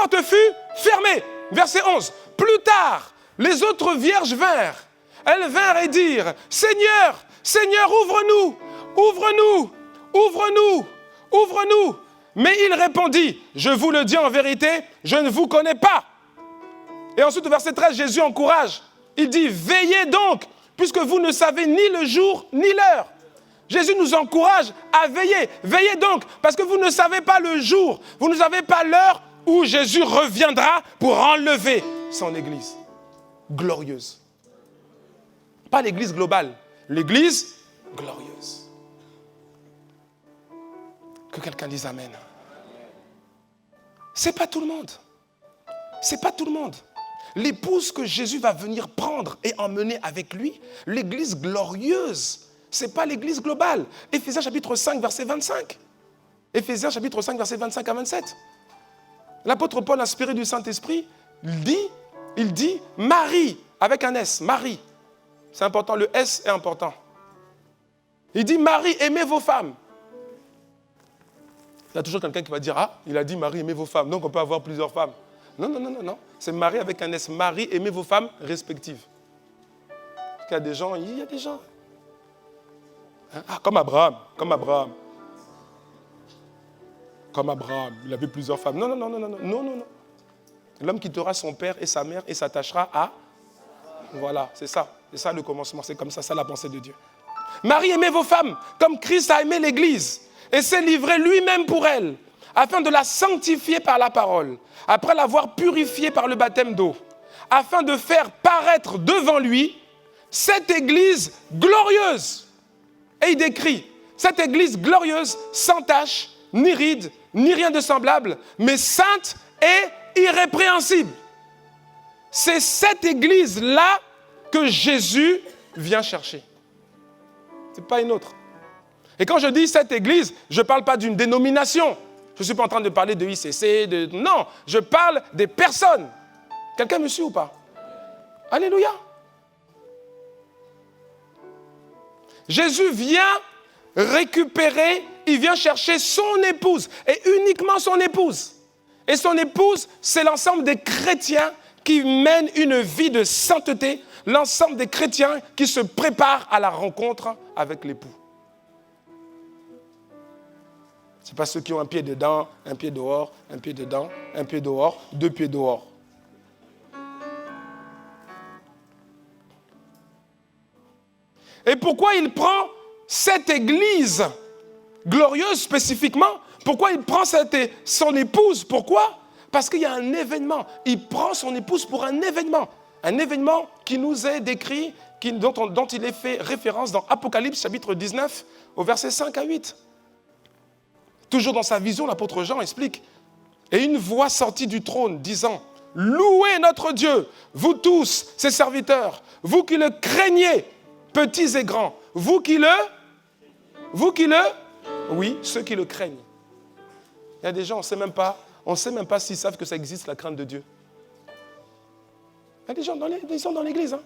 porte fut fermée. Verset 11. Plus tard, les autres vierges vinrent. Elles vinrent et dirent, Seigneur, Seigneur, ouvre-nous, ouvre-nous, ouvre-nous, ouvre-nous. Mais il répondit, je vous le dis en vérité, je ne vous connais pas. Et ensuite, au verset 13, Jésus encourage. Il dit, veillez donc, puisque vous ne savez ni le jour ni l'heure. Jésus nous encourage à veiller. Veillez donc, parce que vous ne savez pas le jour, vous ne savez pas l'heure où Jésus reviendra pour enlever son Église glorieuse. Pas l'Église globale, l'Église glorieuse. Que quelqu'un dise Amen. C'est pas tout le monde. C'est pas tout le monde. L'épouse que Jésus va venir prendre et emmener avec lui, l'Église glorieuse, ce n'est pas l'Église globale. Éphésiens chapitre 5, verset 25. Éphésiens chapitre 5, verset 25 à 27. L'apôtre Paul, inspiré du Saint-Esprit, il dit Marie, avec un S, Marie. C'est important, le S est important. Il dit Marie, aimez vos femmes. Il y a toujours quelqu'un qui va dire, ah, il a dit Marie, aimez vos femmes, donc on peut avoir plusieurs femmes. Non, non, non, non, non. C'est Marie avec un S. Marie, aimez vos femmes respectives. Parce qu'il y a des gens, Ah, comme Abraham. Comme Abraham, il avait plusieurs femmes. Non, non, non, non, non, non, non, non. L'homme quittera son père et sa mère et s'attachera à... Voilà, c'est ça le commencement, c'est comme ça la pensée de Dieu. Marie, aimez vos femmes, comme Christ a aimé l'Église, et s'est livré lui-même pour elle, afin de la sanctifier par la parole, après l'avoir purifiée par le baptême d'eau, afin de faire paraître devant lui cette Église glorieuse. Et il décrit cette Église glorieuse, sans tache, ni ride, ni rien de semblable, mais sainte et irrépréhensible. C'est cette Église-là que Jésus vient chercher. Ce n'est pas une autre. Et quand je dis cette Église, je ne parle pas d'une dénomination. Je ne suis pas en train de parler de ICC, non, je parle des personnes. Quelqu'un me suit ou pas? Alléluia. Jésus vient récupérer, il vient chercher son épouse, et uniquement son épouse. Et son épouse, c'est l'ensemble des chrétiens qui mènent une vie de sainteté, l'ensemble des chrétiens qui se préparent à la rencontre avec l'époux. Ce n'est pas ceux qui ont un pied dedans, un pied dehors, un pied dedans, un pied dehors, 2 pieds dehors. Et pourquoi il prend cette église glorieuse spécifiquement? Pourquoi il prend son épouse? Pourquoi? Parce qu'il y a un événement. Il prend son épouse pour un événement. Un événement qui nous est décrit, dont il est fait référence dans Apocalypse chapitre 19, au verset 5 à 8. Toujours dans sa vision, l'apôtre Jean explique. Et une voix sortit du trône disant, « Louez notre Dieu, vous tous, ses serviteurs, vous qui le craignez, petits et grands, vous qui le... Oui, ceux qui le craignent. » Il y a des gens, on ne sait même pas s'ils savent que ça existe, la crainte de Dieu. Il y a des gens dans l'église. Hein.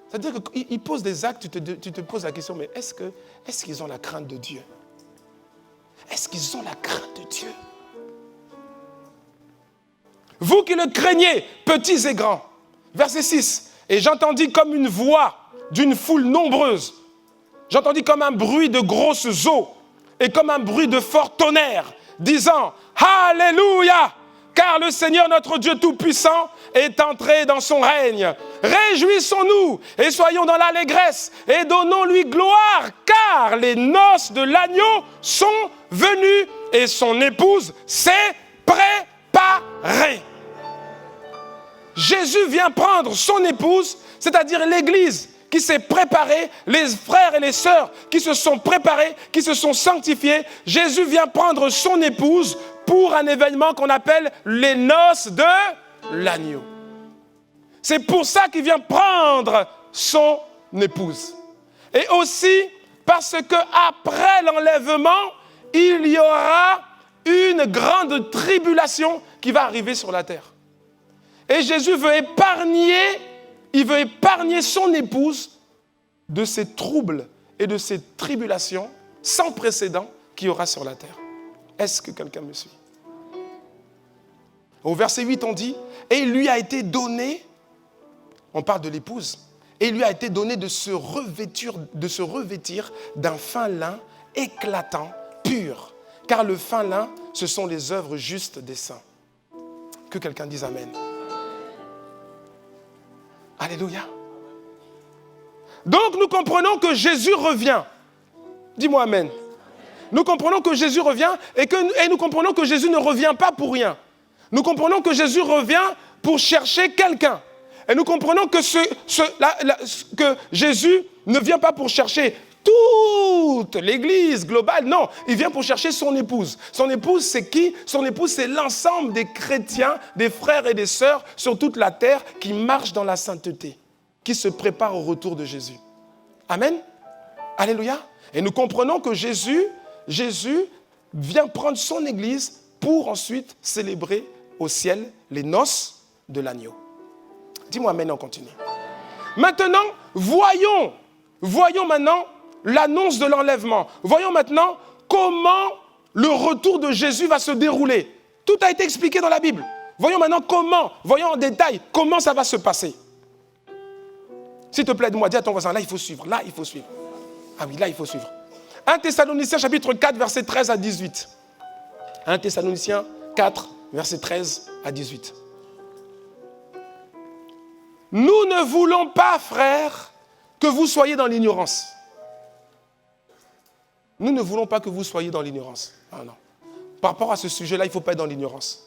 C'est-à-dire qu'ils posent des actes, tu te poses la question, mais est-ce qu'ils ont la crainte de Dieu? Est-ce qu'ils ont la crainte de Dieu? Vous qui le craignez, petits et grands. Verset 6. Et j'entendis comme une voix d'une foule nombreuse. J'entendis comme un bruit de grosses eaux et comme un bruit de fort tonnerre, disant « Alléluia ! Car le Seigneur notre Dieu Tout-Puissant est entré dans son règne. Réjouissons-nous et soyons dans l'allégresse et donnons-lui gloire, car les noces de l'agneau sont venues et son épouse s'est préparée. » Jésus vient prendre son épouse, c'est-à-dire l'Église qui s'est préparée, les frères et les sœurs qui se sont préparés, qui se sont sanctifiés. Jésus vient prendre son épouse pour un événement qu'on appelle les noces de l'agneau. C'est pour ça qu'il vient prendre son épouse. Et aussi parce qu'après l'enlèvement, il y aura une grande tribulation qui va arriver sur la terre. Et Jésus veut épargner son épouse de ces troubles et de ces tribulations sans précédent qu'il y aura sur la terre. Est-ce que quelqu'un me suit? Au verset 8, on dit, et il lui a été donné, on parle de l'épouse, et il lui a été donné de se revêtir d'un fin lin éclatant, pur. Car le fin lin, ce sont les œuvres justes des saints. Que quelqu'un dise Amen. Alléluia. Donc nous comprenons que Jésus revient. Dis-moi Amen. Nous comprenons que Jésus revient et nous comprenons que Jésus ne revient pas pour rien. Nous comprenons que Jésus revient pour chercher quelqu'un. Et nous comprenons que, que Jésus ne vient pas pour chercher toute l'Église globale. Non, il vient pour chercher son épouse. Son épouse, c'est qui? Son épouse, c'est l'ensemble des chrétiens, des frères et des sœurs sur toute la terre qui marchent dans la sainteté, qui se préparent au retour de Jésus. Amen. Alléluia. Et nous comprenons que Jésus vient prendre son Église pour ensuite célébrer au ciel les noces de l'agneau. Dis-moi Amen, on continue. Maintenant, voyons maintenant l'annonce de l'enlèvement. Voyons maintenant comment le retour de Jésus va se dérouler. Tout a été expliqué dans la Bible. Voyons maintenant voyons en détail comment ça va se passer. S'il te plaît, dis-moi, dis à ton voisin, là il faut suivre. Ah oui, là il faut suivre. 1 Thessaloniciens chapitre 4, verset 13 à 18. 1 Thessaloniciens 4, verset 13 à 18. Nous ne voulons pas, frères, que vous soyez dans l'ignorance. Nous ne voulons pas que vous soyez dans l'ignorance. Ah non. Par rapport à ce sujet-là, il ne faut pas être dans l'ignorance.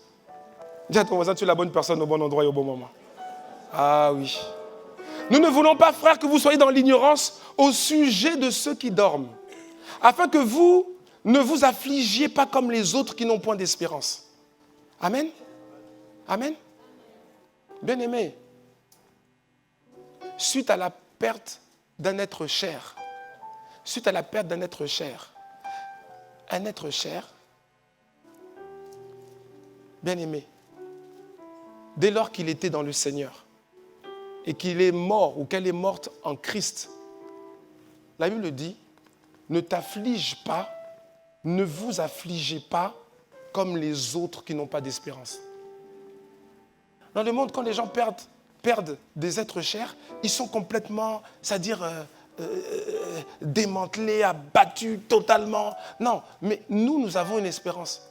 Dis à ton voisin, tu es la bonne personne au bon endroit et au bon moment. Ah oui. Nous ne voulons pas, frères, que vous soyez dans l'ignorance au sujet de ceux qui dorment, afin que vous ne vous affligiez pas comme les autres qui n'ont point d'espérance. Amen. Amen. Bien-aimés, suite à la perte d'un être cher, un être cher, bien-aimé, dès lors qu'il était dans le Seigneur et qu'il est mort ou qu'elle est morte en Christ, la Bible dit, ne t'afflige pas, ne vous affligez pas comme les autres qui n'ont pas d'espérance. Dans le monde, quand les gens perdent des êtres chers, ils sont complètement, c'est-à-dire démantelés, abattus totalement. Non, mais nous avons une espérance.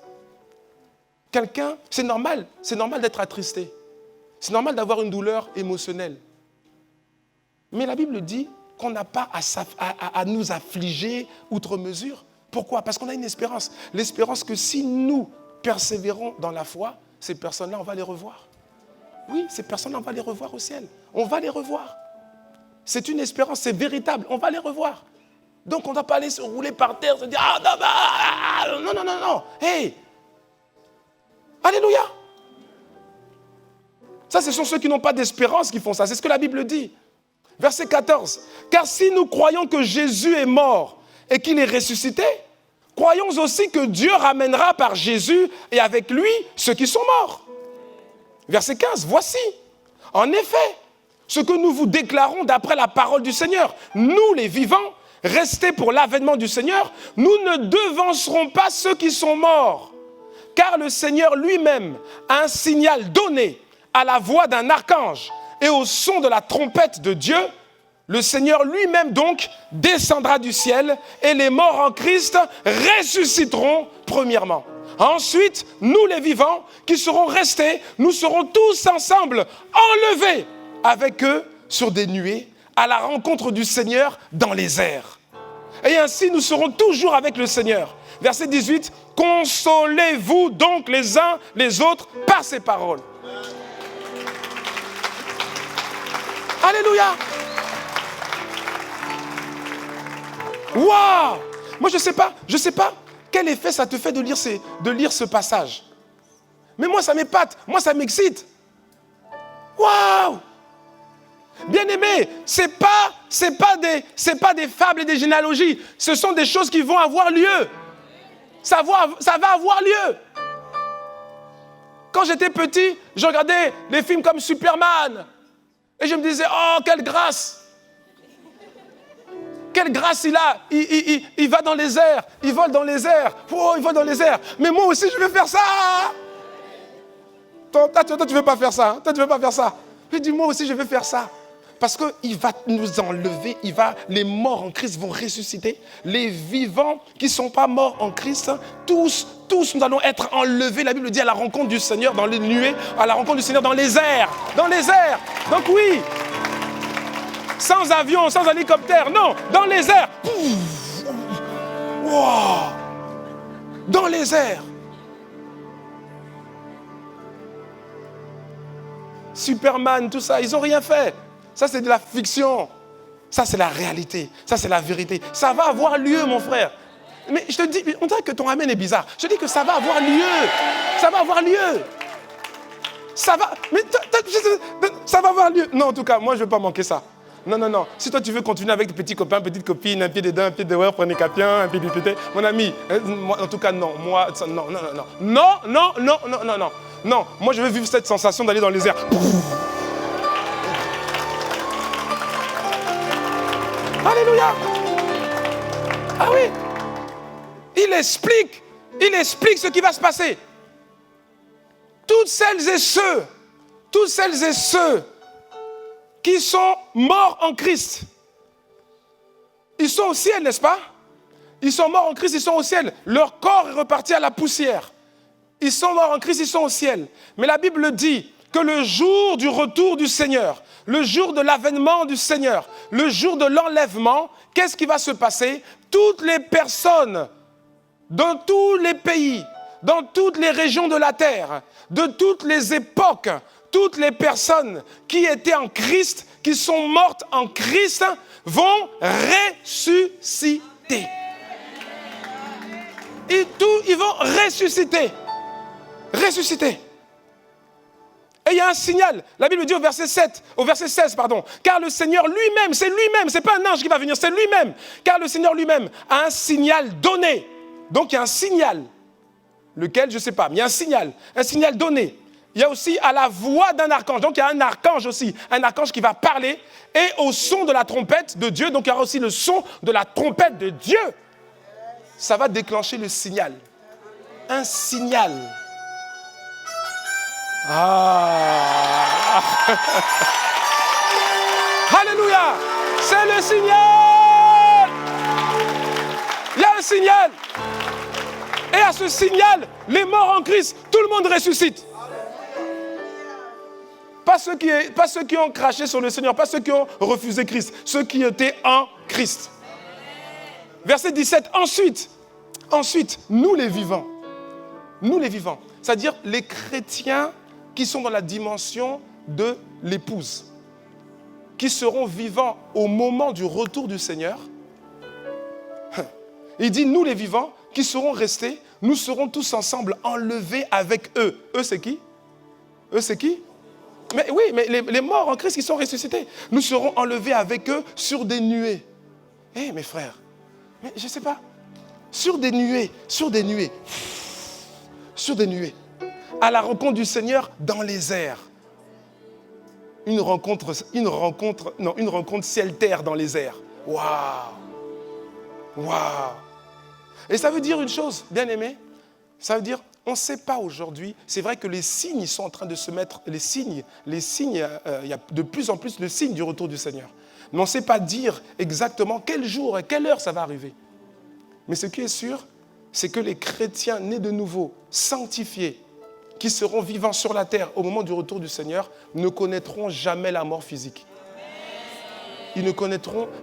Quelqu'un, c'est normal d'être attristé. C'est normal d'avoir une douleur émotionnelle. Mais la Bible dit qu'on n'a pas à nous affliger outre mesure. Pourquoi? Parce qu'on a une espérance. L'espérance que si nous persévérons dans la foi, ces personnes-là, on va les revoir. Oui, ces personnes-là, on va les revoir au ciel. On va les revoir. C'est une espérance, c'est véritable. On va les revoir. Donc, on ne doit pas aller se rouler par terre, se dire, non. Hey! Alléluia! Ça, ce sont ceux qui n'ont pas d'espérance qui font ça. C'est ce que la Bible dit. Verset 14. Car si nous croyons que Jésus est mort et qu'il est ressuscité, croyons aussi que Dieu ramènera par Jésus et avec lui ceux qui sont morts. Verset 15. Voici, en effet, ce que nous vous déclarons d'après la parole du Seigneur. Nous, les vivants, restés pour l'avènement du Seigneur, nous ne devancerons pas ceux qui sont morts. Car le Seigneur lui-même a un signal donné à la voix d'un archange et au son de la trompette de Dieu. Le Seigneur lui-même donc descendra du ciel et les morts en Christ ressusciteront premièrement. Ensuite, nous les vivants qui serons restés, nous serons tous ensemble enlevés avec eux sur des nuées à la rencontre du Seigneur dans les airs. Et ainsi nous serons toujours avec le Seigneur. Verset 18, consolez-vous donc les uns les autres par ces paroles. Alléluia. Waouh! Moi je sais pas quel effet ça te fait de lire ce passage. Mais moi ça m'épate, moi ça m'excite. Waouh! Bien-aimés, c'est pas des fables et des généalogies, ce sont des choses qui vont avoir lieu. Ça va avoir lieu. Quand j'étais petit, je regardais les films comme Superman. Et je me disais, oh, quelle grâce! Quelle grâce il a! Il va dans les airs, il vole dans les airs. Oh, il vole dans les airs. Mais moi aussi, je vais faire ça! Toi, tu ne veux pas faire ça. Hein? Toi, tu ne veux pas faire ça. Je dis, moi aussi, je vais faire ça. Parce qu'il va nous enlever, les morts en Christ vont ressusciter. Les vivants qui ne sont pas morts en Christ, tous nous allons être enlevés. La Bible dit à la rencontre du Seigneur dans les nuées, à la rencontre du Seigneur dans les airs. Dans les airs. Donc oui, sans avion, sans hélicoptère, non, dans les airs. Wow. Dans les airs. Superman, tout ça, ils n'ont rien fait. Ça, c'est de la fiction. Ça, c'est la réalité. Ça, c'est la vérité. Ça va avoir lieu, mon frère. Mais je te dis, on dirait que ton amen est bizarre. Je te dis que ça va avoir lieu. Ça va avoir lieu. Ça va... Mais ça va avoir lieu. Non, en tout cas, moi, je ne veux pas manquer ça. Non, non, non. Si toi, tu veux continuer avec tes petits copains, petites copines, un pied dedans, un pied dehors, prenez capien, un pied du pété. Mon ami, moi, en tout cas, non. Moi, ça, non, non, non, non. Non, non, non, non, non, non. Non, moi, je veux vivre cette sensation d'aller dans les airs. Alléluia. Ah oui. Il explique ce qui va se passer. Toutes celles et ceux qui sont morts en Christ, ils sont au ciel, n'est-ce pas? Ils sont morts en Christ, ils sont au ciel. Leur corps est reparti à la poussière. Ils sont morts en Christ, ils sont au ciel. Mais la Bible dit que le jour du retour du Seigneur, le jour de l'avènement du Seigneur, le jour de l'enlèvement, qu'est-ce qui va se passer? Toutes les personnes, dans tous les pays, dans toutes les régions de la terre, de toutes les époques, toutes les personnes qui étaient en Christ, qui sont mortes en Christ, vont ressusciter. Ils vont ressusciter. Ressusciter. Et il y a un signal. La Bible dit au verset 16, car le Seigneur lui-même, c'est pas un ange qui va venir, c'est lui-même. Car le Seigneur lui-même a un signal donné. Donc il y a un signal. Lequel, je ne sais pas, mais il y a un signal donné. Il y a aussi à la voix d'un archange. Donc il y a un archange aussi, un archange qui va parler. Et au son de la trompette de Dieu, donc il y aura aussi le son de la trompette de Dieu. Ça va déclencher le signal. Un signal. Ah. Alléluia. C'est le signal. Il y a un signal. Et à ce signal, les morts en Christ, tout le monde ressuscite. Pas ceux qui ont craché sur le Seigneur, pas ceux qui ont refusé Christ, ceux qui étaient en Christ. Verset 17, ensuite, nous les vivants, c'est-à-dire les chrétiens qui sont dans la dimension de l'épouse, qui seront vivants au moment du retour du Seigneur. Il dit, nous les vivants, qui seront restés, nous serons tous ensemble enlevés avec eux. Eux, c'est qui? Eux, c'est qui? Mais oui, mais les morts en Christ qui sont ressuscités. Nous serons enlevés avec eux sur des nuées. Eh, mes frères, mais je ne sais pas. Sur des nuées. À la rencontre du Seigneur dans les airs. Une rencontre ciel-terre dans les airs. Waouh! Et ça veut dire une chose, bien aimé. Ça veut dire, on ne sait pas aujourd'hui. C'est vrai que les signes, ils sont en train de se mettre. Les signes, il y a de plus en plus de signes du retour du Seigneur. Mais on ne sait pas dire exactement quel jour et quelle heure ça va arriver. Mais ce qui est sûr, c'est que les chrétiens nés de nouveau, sanctifiés, qui seront vivants sur la terre au moment du retour du Seigneur, ne connaîtront jamais la mort physique. Il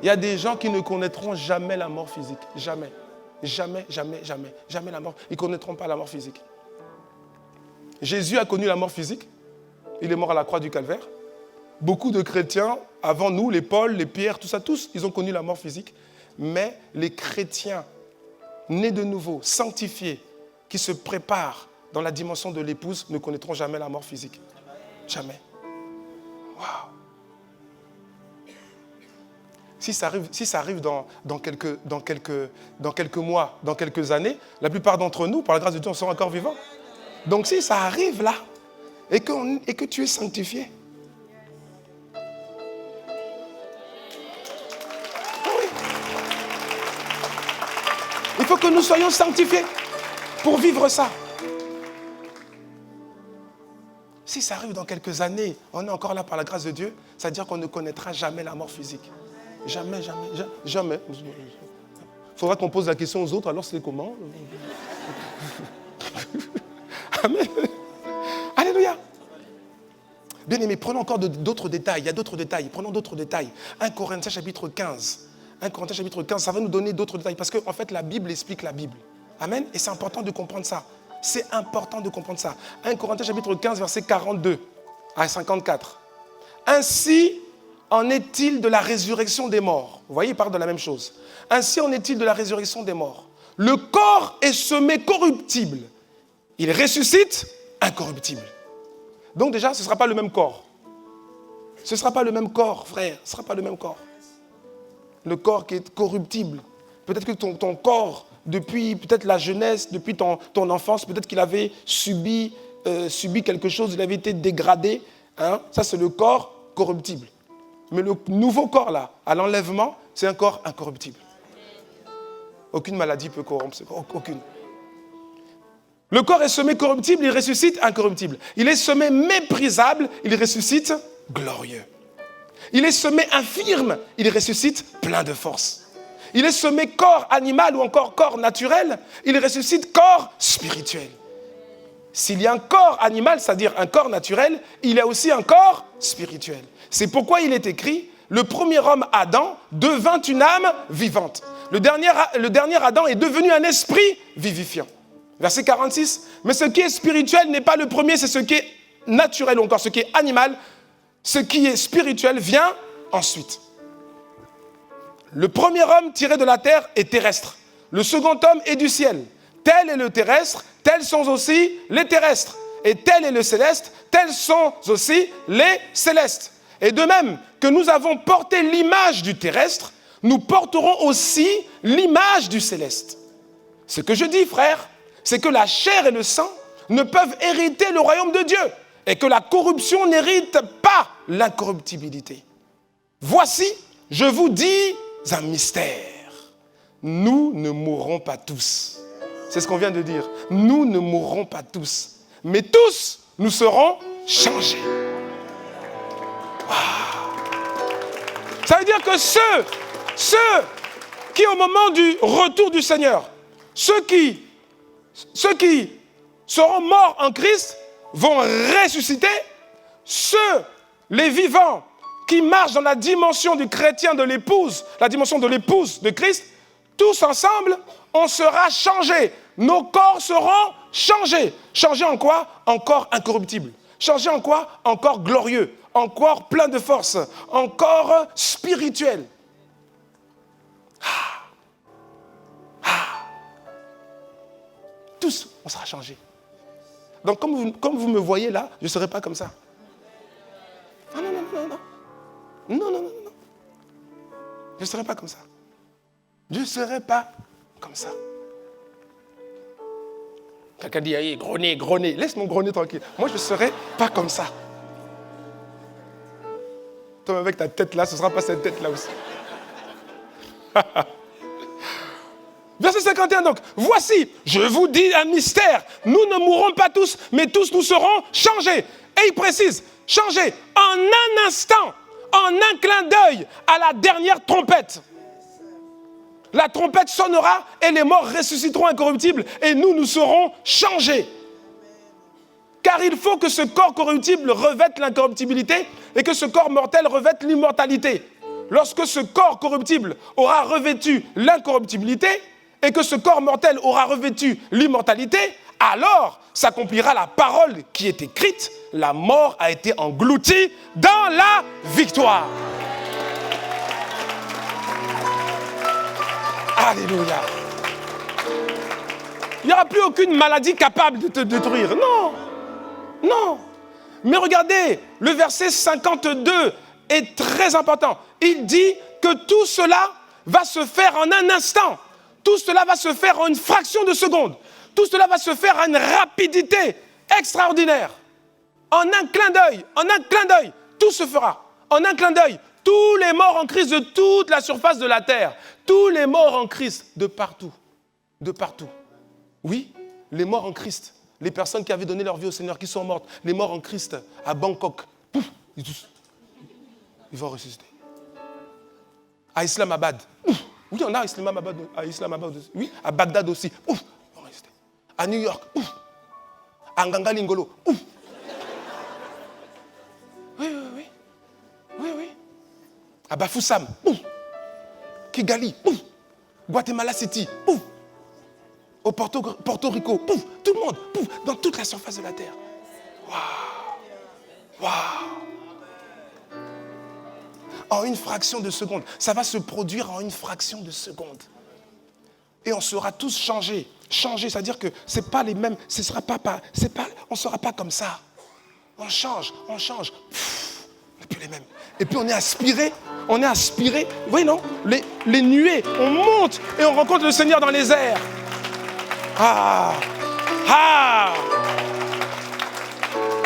y a des gens qui ne connaîtront jamais la mort physique. Jamais la mort. Ils ne connaîtront pas la mort physique. Jésus a connu la mort physique. Il est mort à la croix du Calvaire. Beaucoup de chrétiens, avant nous, les Paul, les Pierre, tout ça, tous, ils ont connu la mort physique. Mais les chrétiens nés de nouveau, sanctifiés, qui se préparent dans la dimension de l'épouse, ne connaîtront jamais la mort physique. Jamais. Waouh! Si ça arrive dans quelques mois, dans quelques années, la plupart d'entre nous, par la grâce de Dieu, on sera encore vivants. Donc si ça arrive là, et que tu es sanctifié, oui. Il faut que nous soyons sanctifiés pour vivre ça. Si ça arrive dans quelques années, on est encore là par la grâce de Dieu, ça veut dire qu'on ne connaîtra jamais la mort physique. Jamais, jamais, jamais. Il faudra qu'on pose la question aux autres, alors c'est comment? Amen. Alléluia. Bien aimé, prenons encore d'autres détails. Il y a d'autres détails. Prenons d'autres détails. 1 Corinthiens chapitre 15. 1 Corinthiens chapitre 15, ça va nous donner d'autres détails. Parce qu'en fait, la Bible explique la Bible. Amen. Et c'est important de comprendre ça. C'est important de comprendre ça. 1 Corinthiens chapitre 15, verset 42 à 54. Ainsi en est-il de la résurrection des morts. Vous voyez, il parle de la même chose. Ainsi en est-il de la résurrection des morts. Le corps est semé corruptible. Il ressuscite incorruptible. Donc déjà, ce ne sera pas le même corps. Ce ne sera pas le même corps, frère. Ce ne sera pas le même corps. Le corps qui est corruptible. Peut-être que ton corps, depuis peut-être la jeunesse, depuis ton enfance, peut-être qu'il avait subi quelque chose, il avait été dégradé. Hein? Ça, c'est le corps corruptible. Mais le nouveau corps, là, à l'enlèvement, c'est un corps incorruptible. Aucune maladie peut corrompre ce corps. Aucune. Le corps est semé corruptible, il ressuscite incorruptible. Il est semé méprisable, il ressuscite glorieux. Il est semé infirme, il ressuscite plein de force. Il est semé corps animal ou encore corps naturel, il ressuscite corps spirituel. S'il y a un corps animal, c'est-à-dire un corps naturel, il y a aussi un corps spirituel. C'est pourquoi il est écrit, le premier homme Adam devint une âme vivante. Le dernier Adam est devenu un esprit vivifiant. Verset 46, mais ce qui est spirituel n'est pas le premier, c'est ce qui est naturel ou encore ce qui est animal. Ce qui est spirituel vient ensuite. Le premier homme tiré de la terre est terrestre. Le second homme est du ciel. Tel est le terrestre, tels sont aussi les terrestres. Et tel est le céleste, tels sont aussi les célestes. Et de même que nous avons porté l'image du terrestre, nous porterons aussi l'image du céleste. Ce que je dis, frère, c'est que la chair et le sang ne peuvent hériter le royaume de Dieu et que la corruption n'hérite pas l'incorruptibilité. Voici, je vous dis un mystère. Nous ne mourrons pas tous. C'est ce qu'on vient de dire. Nous ne mourrons pas tous. Mais tous, nous serons changés. Ça veut dire que ceux qui, au moment du retour du Seigneur, ceux qui seront morts en Christ vont ressusciter. Les vivants qui marchent dans la dimension du chrétien de l'épouse, la dimension de l'épouse de Christ, tous ensemble, on sera changés. Nos corps seront changés. Changés en quoi? En corps incorruptible. Changés en quoi? En corps glorieux. En corps plein de force. En corps spirituel. Tous, on sera changés. Donc, comme vous me voyez là, je ne serai pas comme ça. Non. Non. Je ne serai pas comme ça. Je ne serai pas comme ça. Quelqu'un dit, hey, grognez. Laisse mon grogner tranquille. Moi, je ne serai pas comme ça. Toi, avec ta tête là, ce ne sera pas cette tête là aussi. Verset 51 donc, voici, je vous dis un mystère, nous ne mourrons pas tous, mais tous nous serons changés. Et il précise, changés en un instant, en un clin d'œil, à la dernière trompette. La trompette sonnera et les morts ressusciteront incorruptibles et nous serons changés. Car il faut que ce corps corruptible revête l'incorruptibilité et que ce corps mortel revête l'immortalité. Lorsque ce corps corruptible aura revêtu l'incorruptibilité, et que ce corps mortel aura revêtu l'immortalité, alors s'accomplira la parole qui est écrite, la mort a été engloutie dans la victoire. Alléluia. Il n'y aura plus aucune maladie capable de te détruire. Non. Mais regardez, le verset 52 est très important. Il dit que tout cela va se faire en un instant. Tout cela va se faire en une fraction de seconde. Tout cela va se faire à une rapidité extraordinaire. En un clin d'œil, tout se fera. En un clin d'œil, tous les morts en Christ de toute la surface de la terre, tous les morts en Christ de partout. Oui, les morts en Christ, Les personnes qui avaient donné leur vie au Seigneur, qui sont mortes, les morts en Christ à Bangkok, pouf, ils vont ressusciter. À Islamabad, ouf, oui, on a à Islamabad aussi. Oui, à Bagdad aussi, ouf, ils vont ressusciter. À New York, ouf, à Ngangalingolo, ouf. Oui. À Bafoussam, ouf. Kigali, ouf. Guatemala City, ouf. Au Porto Rico, pouf, tout le monde, pouf, dans toute la surface de la terre. Waouh! En une fraction de seconde. Ça va se produire en une fraction de seconde. Et on sera tous changés. Changés, c'est-à-dire que ce n'est pas les mêmes, on ne sera pas comme ça. On change. Pff, on n'est plus les mêmes. Et puis on est aspiré. Vous voyez, non? Les nuées, on monte et on rencontre le Seigneur dans les airs.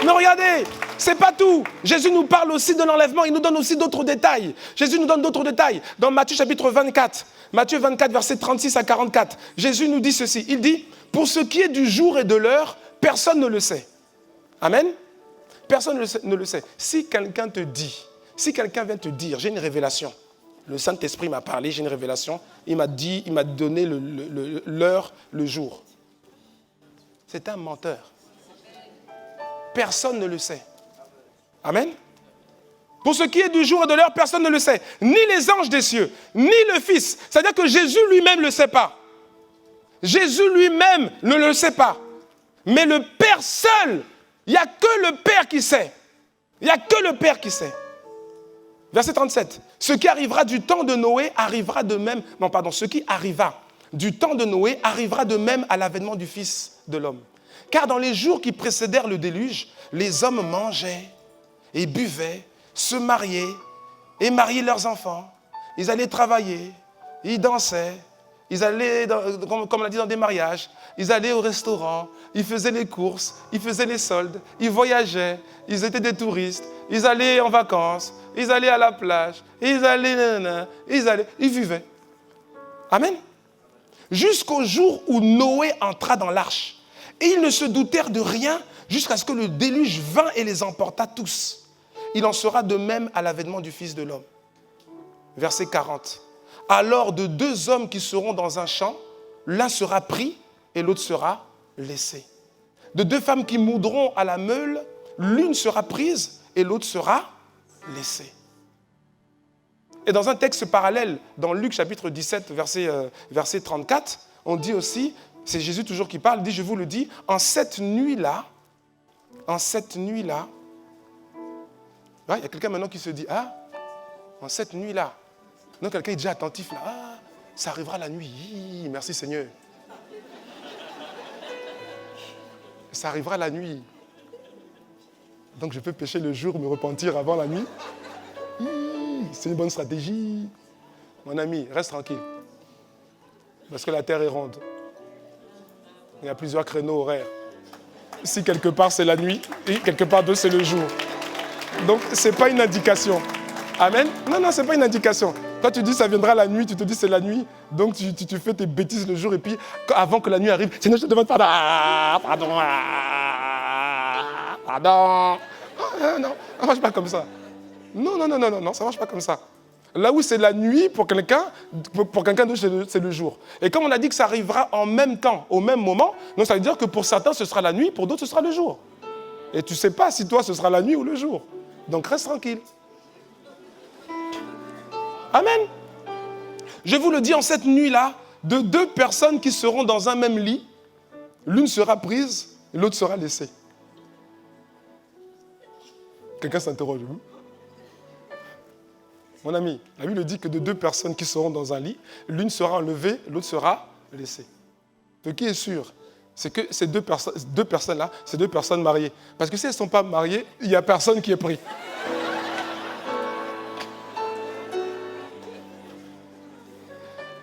Mais regardez, c'est pas tout. Jésus nous parle aussi de l'enlèvement. Il nous donne aussi d'autres détails. Jésus nous donne d'autres détails. Dans Matthieu chapitre 24, Matthieu 24, versets 36 à 44, Jésus nous dit ceci. Il dit, pour ce qui est du jour et de l'heure, personne ne le sait. Amen. Personne ne le sait. Si quelqu'un vient te dire, j'ai une révélation. Le Saint-Esprit m'a parlé, j'ai une révélation. Il m'a donné l'heure, le jour. C'est un menteur. Personne ne le sait. Amen. Pour ce qui est du jour et de l'heure, personne ne le sait. Ni les anges des cieux, ni le Fils. C'est-à-dire que Jésus lui-même ne le sait pas. Jésus lui-même ne le sait pas. Mais le Père seul, il n'y a que le Père qui sait. Il n'y a que le Père qui sait. Verset 37. Ce qui arrivera du temps de Noé arrivera de même... Non, pardon. Ce qui arriva du temps de Noé arrivera de même à l'avènement du Fils de l'homme. Car dans les jours qui précédèrent le déluge, les hommes mangeaient et buvaient, se mariaient et mariaient leurs enfants. Ils allaient travailler, ils dansaient, ils allaient, comme on l'a dit, dans des mariages, ils allaient au restaurant, ils faisaient les courses, ils faisaient les soldes, ils voyageaient, ils étaient des touristes, ils allaient en vacances, ils allaient à la plage, ils vivaient. Amen. Jusqu'au jour où Noé entra dans l'arche. Et ils ne se doutèrent de rien jusqu'à ce que le déluge vint et les emporta tous. Il en sera de même à l'avènement du Fils de l'homme. Verset 40. Alors de deux hommes qui seront dans un champ, l'un sera pris et l'autre sera laissé. De deux femmes qui moudront à la meule, l'une sera prise et l'autre sera laissée. Et dans un texte parallèle, dans Luc chapitre 17, verset 34, on dit aussi, c'est Jésus toujours qui parle, il dit, je vous le dis, en cette nuit-là, il y a quelqu'un maintenant qui se dit, en cette nuit-là, non, quelqu'un est déjà attentif là, ça arrivera la nuit, merci Seigneur. Ça arrivera la nuit. Donc je peux pécher le jour, me repentir avant la nuit. C'est une bonne stratégie. Mon ami, reste tranquille. Parce que la terre est ronde. Il y a plusieurs créneaux horaires. Si quelque part c'est la nuit, et quelque part d'autre c'est le jour. Donc ce n'est pas une indication. Amen. Non, ce n'est pas une indication. Quand tu dis ça viendra la nuit, tu te dis c'est la nuit. Donc tu fais tes bêtises le jour et puis avant que la nuit arrive, Seigneur, je te demande pardon. Pardon. Non, ça ne marche pas comme ça. Non, ça ne marche pas comme ça. Là où c'est la nuit, pour quelqu'un d'autre, c'est le jour. Et comme on a dit que ça arrivera en même temps, au même moment, donc ça veut dire que pour certains, ce sera la nuit, pour d'autres, ce sera le jour. Et tu ne sais pas si toi, ce sera la nuit ou le jour. Donc reste tranquille. Amen. Je vous le dis, en cette nuit-là, de deux personnes qui seront dans un même lit, l'une sera prise et l'autre sera laissée. Quelqu'un s'interroge. Mon ami, la Bible dit que de deux personnes qui seront dans un lit, l'une sera enlevée, l'autre sera laissée. Ce qui est sûr, c'est que ces deux personnes-là, c'est deux personnes mariées. Parce que si elles ne sont pas mariées, il n'y a personne qui est pris.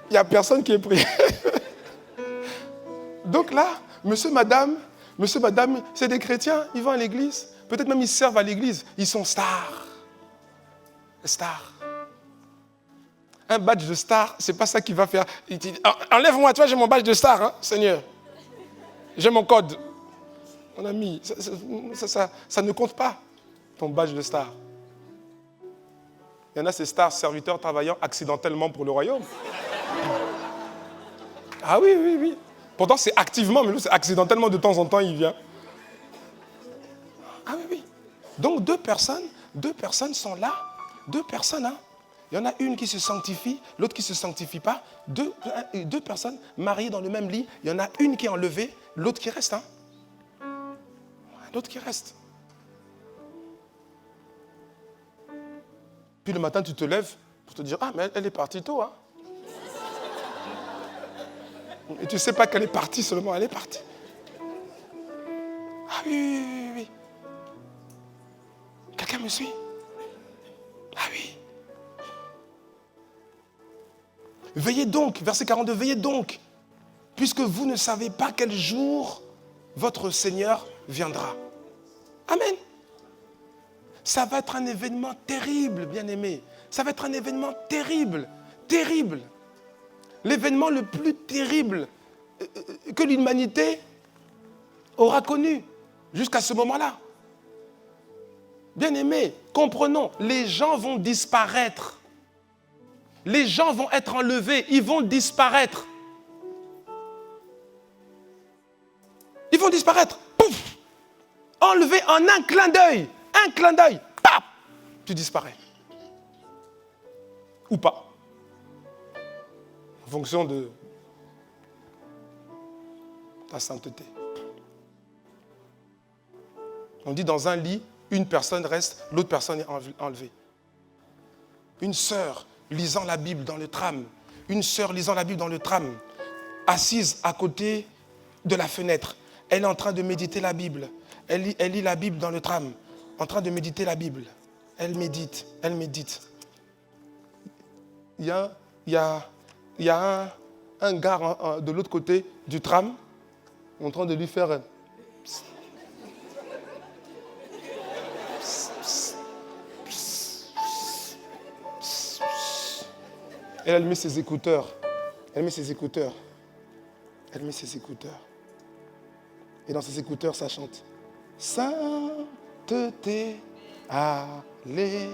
Il n'y a personne qui est pris. Donc là, monsieur, madame, c'est des chrétiens, ils vont à l'église. Peut-être même ils servent à l'église. Ils sont stars. Stars. Un badge de star, ce n'est pas ça qui va faire. Enlève-moi, tu vois, j'ai mon badge de star, hein, Seigneur. J'ai mon code. Mon ami, ça ne compte pas, ton badge de star. Il y en a ces stars, serviteurs travaillant accidentellement pour le royaume. Ah oui, oui, oui. Pourtant, c'est activement, mais nous, c'est accidentellement, de temps en temps, il vient. Ah oui, oui. Donc, deux personnes sont là. Deux personnes, hein. Il y en a une qui se sanctifie, l'autre qui ne se sanctifie pas. Deux personnes mariées dans le même lit. Il y en a une qui est enlevée, l'autre qui reste. Hein. L'autre qui reste. Puis le matin, tu te lèves pour te dire, ah, mais elle est partie tôt. Hein. Et tu ne sais pas qu'elle est partie seulement, elle est partie. Ah oui, oui, oui, oui. Quelqu'un me suit? Ah oui. Veillez donc, verset 42, veillez donc, puisque vous ne savez pas quel jour votre Seigneur viendra. Amen. Ça va être un événement terrible, bien-aimé. Ça va être un événement terrible, terrible. L'événement le plus terrible que l'humanité aura connu jusqu'à ce moment-là. Bien-aimés, comprenons, les gens vont disparaître. Les gens vont être enlevés, ils vont disparaître. Ils vont disparaître. Pouf! Enlevés en un clin d'œil. Un clin d'œil. Paf! Tu disparais. Ou pas. En fonction de ta sainteté. On dit dans un lit, une personne reste, l'autre personne est enlevée. Une sœur lisant la Bible dans le tram, assise à côté de la fenêtre. Elle est en train de méditer la Bible. Elle lit la Bible dans le tram, en train de méditer la Bible. Elle médite. Il y a un gars de l'autre côté du tram en train de lui faire un... Elle met ses écouteurs. Et dans ses écouteurs, ça chante. Sainteté à l'Éternel.